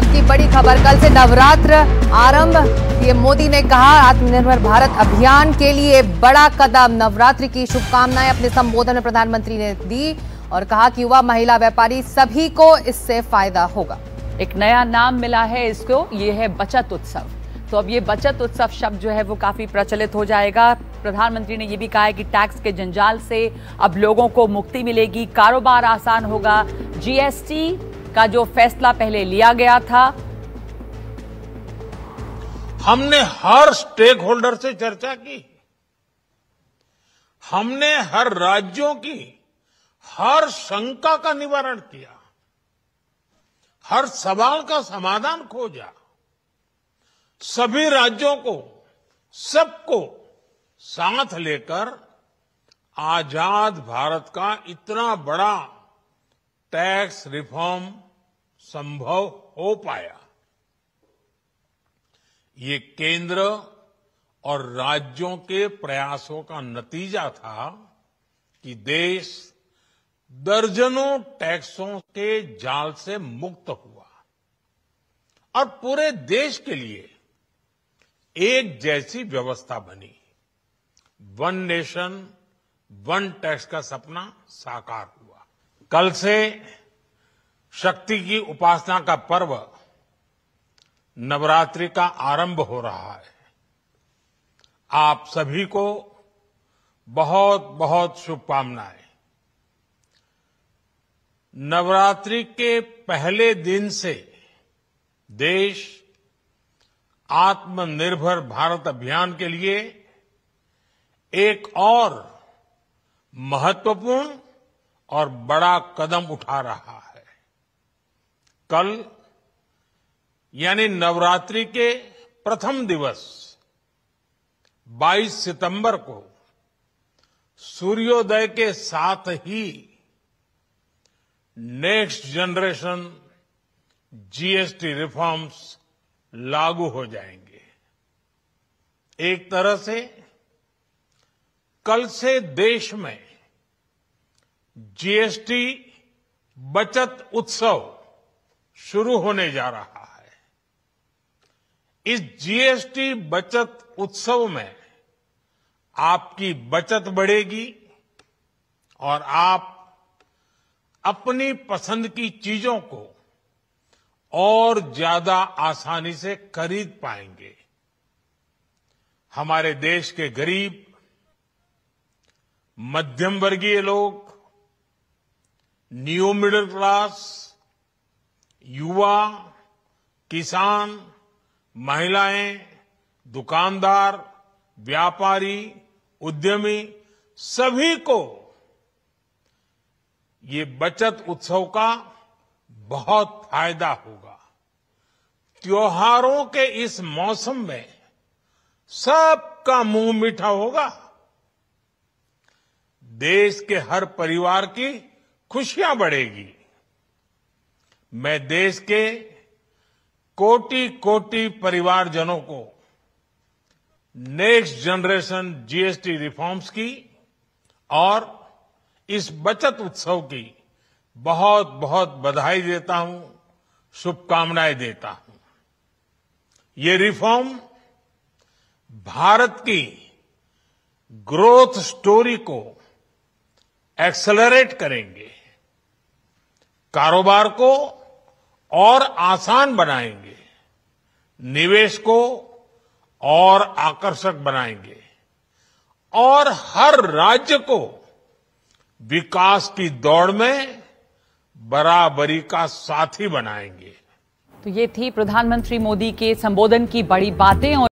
वक्त की बड़ी खबर, कल से नवरात्र आरंभ। पीएम मोदी ने कहा आत्मनिर्भर भारत अभियान के लिए बड़ा कदम। नवरात्रि की शुभकामनाएं अपने संबोधन में प्रधानमंत्री ने दी और कहा कि युवा, महिला, व्यापारी सभी को इससे फायदा होगा। एक नया नाम मिला है इसको, ये है बचत उत्सव। तो अब ये बचत उत्सव शब्द जो है वो काफी प्रचलित हो जाएगा। प्रधानमंत्री ने ये भी कहा है कि टैक्स के जंजाल से अब लोगों को मुक्ति मिलेगी, कारोबार आसान होगा। जीएसटी का जो फैसला पहले लिया गया था, हमने हर स्टेक होल्डर से चर्चा की, हमने हर राज्यों की हर शंका का निवारण किया, हर सवाल का समाधान खोजा। सभी राज्यों को, सबको साथ लेकर आजाद भारत का इतना बड़ा टैक्स रिफॉर्म संभव हो पाया। ये केंद्र और राज्यों के प्रयासों का नतीजा था कि देश दर्जनों टैक्सों के जाल से मुक्त हुआ और पूरे देश के लिए एक जैसी व्यवस्था बनी। वन नेशन वन टैक्स का सपना साकार हुआ। कल से शक्ति की उपासना का पर्व नवरात्रि का आरंभ हो रहा है। आप सभी को बहुत बहुत शुभकामनाएं। नवरात्रि के पहले दिन से देश आत्मनिर्भर भारत अभियान के लिए एक और महत्वपूर्ण और बड़ा कदम उठा रहा है। कल यानी नवरात्रि के प्रथम दिवस 22 सितंबर को सूर्योदय के साथ ही नेक्स्ट जनरेशन जीएसटी रिफॉर्म्स लागू हो जाएंगे। एक तरह से कल से देश में जीएसटी बचत उत्सव शुरू होने जा रहा है। इस जीएसटी बचत उत्सव में आपकी बचत बढ़ेगी और आप अपनी पसंद की चीजों को और ज्यादा आसानी से खरीद पाएंगे। हमारे देश के गरीब, मध्यम वर्गीय लोग, न्यू मिडिल क्लास, युवा, किसान, महिलाएं, दुकानदार, व्यापारी, उद्यमी सभी को ये बचत उत्सव का बहुत फायदा होगा। त्योहारों के इस मौसम में सबका मुंह मीठा होगा। देश के हर परिवार की खुशियां बढ़ेगी। मैं देश के कोटि कोटि परिवारजनों को नेक्स्ट जनरेशन जीएसटी रिफॉर्म्स की और इस बचत उत्सव की बहुत बहुत बधाई देता हूं, शुभकामनाएं देता हूं। ये रिफॉर्म भारत की ग्रोथ स्टोरी को एक्सेलरेट करेंगे, कारोबार को और आसान बनाएंगे, निवेश को और आकर्षक बनाएंगे और हर राज्य को विकास की दौड़ में बराबरी का साथी बनाएंगे। तो ये थी प्रधानमंत्री मोदी के संबोधन की बड़ी बातें।